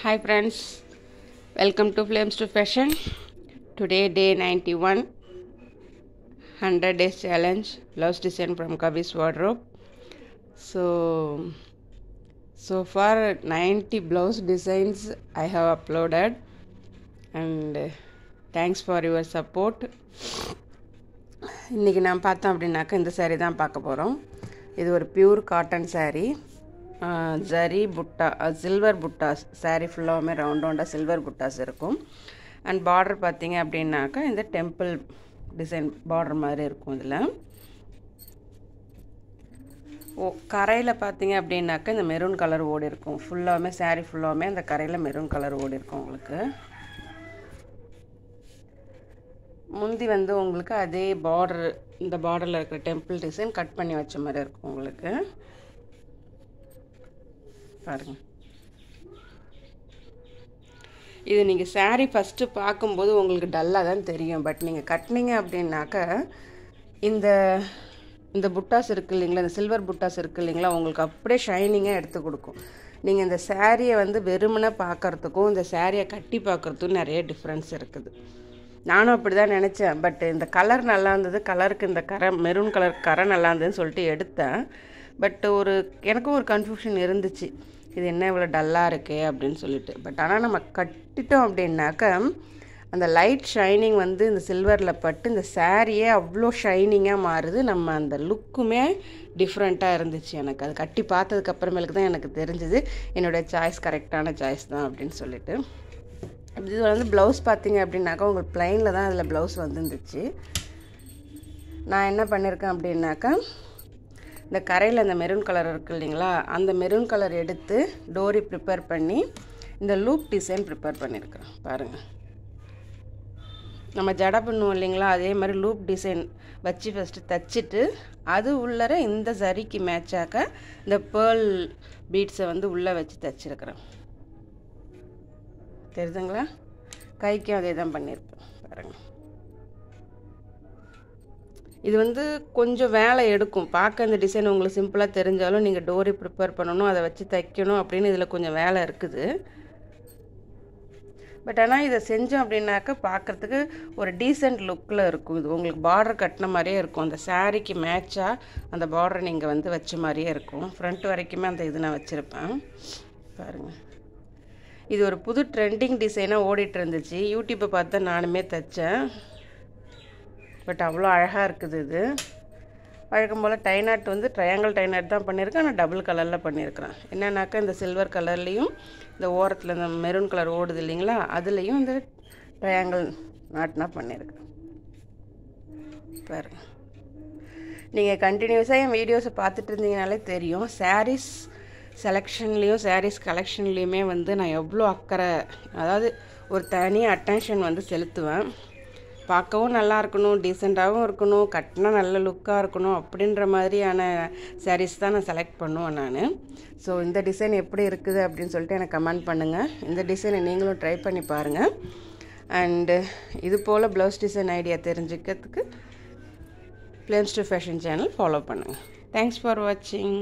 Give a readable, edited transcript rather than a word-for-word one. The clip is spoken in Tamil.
Hi friends, welcome to Flames to Fashion. Today day 91, 100 days challenge, blouse design from Kavi's wardrobe. So far 90 blouse designs I have uploaded, and thanks for your support. இன்றைக்கி நான் பார்த்தோம் அப்படின்னாக்கா இந்த saree தான் பார்க்க போகிறோம். இது ஒரு பியூர் காட்டன் saree, ஜரி புட்டா, சில்வர் புட்டாஸ். saree ஃபுல்லாகவுமே ரவுண்டாக சில்வர் புட்டாஸ் இருக்கும். அண்ட் பார்டர் பார்த்தீங்க அப்படின்னாக்கா இந்த டெம்பிள் டிசைன் பார்டர் மாதிரி இருக்கும். இதில் கரையில் பார்த்தீங்க அப்படின்னாக்கா இந்த மெரூன் கலர் ஓடி இருக்கும். ஃபுல்லாகவுமே saree ஃபுல்லாகவுமே அந்த கரையில் மெரூன் கலர் ஓடி இருக்கும். உங்களுக்கு முந்தி வந்து உங்களுக்கு அதே பார்டர், இந்த பார்டரில் இருக்கிற டெம்பிள் டிசைன் கட் பண்ணி வச்ச மாதிரி இருக்கும். உங்களுக்கு பாருங்கள், இது நீங்கள் saree ஃபஸ்ட்டு பார்க்கும்போது உங்களுக்கு டல்லாக தான் தெரியும். பட் நீங்கள் கட்டினீங்க அப்படின்னாக்கா இந்த புட்டாஸ் இருக்குது இல்லைங்களா, இந்த சில்வர் புட்டாஸ் இருக்குது இல்லைங்களா, உங்களுக்கு அப்படியே ஷைனிங்காக எடுத்து கொடுக்கும். நீங்கள் இந்த சாரியை வந்து வெறுமனை பார்க்குறதுக்கும் இந்த சாரியை கட்டி பார்க்குறதுக்கும் நிறைய டிஃப்ரென்ஸ் இருக்குது. நானும் அப்படி தான் நினச்சேன். பட் இந்த கலர் நல்லா இருந்தது, கலருக்கு இந்த கரை மெரூன் கலர் கரை நல்லா இருந்ததுன்னு சொல்லிட்டு எடுத்தேன். பட் எனக்கும் ஒரு கன்ஃபியூஷன் இருந்துச்சு, இது என்ன இவ்வளோ டல்லாக இருக்கே அப்படின்னு சொல்லிட்டு. பட் ஆனால் நம்ம கட்டிட்டோம் அப்படின்னாக்கா அந்த லைட் ஷைனிங் வந்து இந்த சில்வரில் பட்டு இந்த சாரியே அவ்வளோ ஷைனிங்காக மாறுது. நம்ம அந்த லுக்குமே டிஃப்ரெண்ட்டாக இருந்துச்சு. எனக்கு அது கட்டி பார்த்ததுக்கப்புறமேலுக்கு தான் எனக்கு தெரிஞ்சுது என்னோடய சாய்ஸ் கரெக்டான சாய்ஸ் தான் அப்படின்னு சொல்லிட்டு. இது வந்து ப்ளவுஸ் பார்த்தீங்க அப்படின்னாக்கா உங்களுக்கு ப்ளைனில் தான் அதில் ப்ளவுஸ் வந்துருந்துச்சு. நான் என்ன பண்ணியிருக்கேன் அப்படின்னாக்கா இந்த கரையில் அந்த மெரூன் கலர் இருக்குது இல்லைங்களா, அந்த மெரூன் கலர் எடுத்து டோரி ப்ரிப்பேர் பண்ணி இந்த லூப் டிசைன் ப்ரிப்பேர் பண்ணியிருக்கேன். பாருங்கள், நம்ம ஜடை பண்ணுவோம் இல்லைங்களா, அதே மாதிரி லூப் டிசைன் வச்சு ஃபஸ்ட்டு தைச்சிட்டு அது உள்ளர இந்த சரிக்கு மேட்சாக்க இந்த பேர்ல் பீட்ஸை வந்து உள்ளே வச்சு தைச்சிருக்கிறேன். தெரியுதுங்களா? கைக்கும் அதே தான் பண்ணியிருப்பேன். பாருங்கள், இது வந்து கொஞ்சம் வேலை எடுக்கும். பார்க்க இந்த டிசைன் உங்களுக்கு சிம்பிளாக தெரிஞ்சாலும் நீங்கள் டோரி ப்ரிப்பேர் பண்ணணும், அதை வச்சு தைக்கணும் அப்படின்னு இதில் கொஞ்சம் வேலை இருக்குது. பட் ஆனால் இதை செஞ்சோம் அப்படின்னாக்கா பார்க்குறதுக்கு ஒரு டீசெண்ட் லுக்கில் இருக்கும். இது உங்களுக்கு பார்டர் கட்டின மாதிரியே இருக்கும். அந்த சாரீக்கு மேட்சாக அந்த பார்டரை நீங்கள் வந்து வச்ச மாதிரியே இருக்கும். ஃப்ரண்ட் வரைக்குமே அந்த இது நான் வச்சுருப்பேன். பாருங்கள், இது ஒரு புது ட்ரெண்டிங் டிசைனாக ஓடிட்டு இருந்துச்சு. யூடியூப்பை பார்த்து தான் நானுமே தைச்சேன். பட் அவ்வளோ அழகாக இருக்குது. இது வழக்கம் போல் டைநாட் வந்து ட்ரையாங்கிள் டைநாட் தான் பண்ணியிருக்கேன். ஆனால் டபுள் கலரில் பண்ணியிருக்கிறேன். என்னன்னாக்கா இந்த சில்வர் கலர்லேயும் இந்த ஓரத்தில் இந்த மெரூன் கலர் ஓடுது இல்லைங்களா, அதுலேயும் இந்த ட்ரையாங்கிள் நாட்னா பண்ணியிருக்கேன். பாருங்கள், நீங்கள் கண்டினியூஸாக என் வீடியோஸை பார்த்துட்டு இருந்தீங்கனாலே தெரியும். சாரீஸ் செலெக்ஷன்லேயும் சாரீஸ் கலெக்ஷன்லேயுமே வந்து நான் எவ்வளோ அக்கறை, அதாவது ஒரு தனி அட்டென்ஷன் வந்து செலுத்துவேன். பார்க்கவும் நல்லா இருக்கணும், டீசெண்டாகவும் இருக்கணும், கட்டினா நல்ல லுக்காக இருக்கணும் அப்படின்ற மாதிரியான சாரீஸ் தான் நான் செலக்ட் பண்ணுவேன் நான். ஸோ இந்த டிசைன் எப்படி இருக்குது அப்படின்னு சொல்லிட்டு எனக்கு கமெண்ட் பண்ணுங்கள். இந்த டிசைனை நீங்களும் ட்ரை பண்ணி பாருங்கள். அண்டு இது போல் ப்ளவுஸ் டிசைன் ஐடியா தெரிஞ்சுக்கிறதுக்கு flames to fashion channel follow பண்ணுங்கள். தேங்க்ஸ் ஃபார் வாட்சிங்.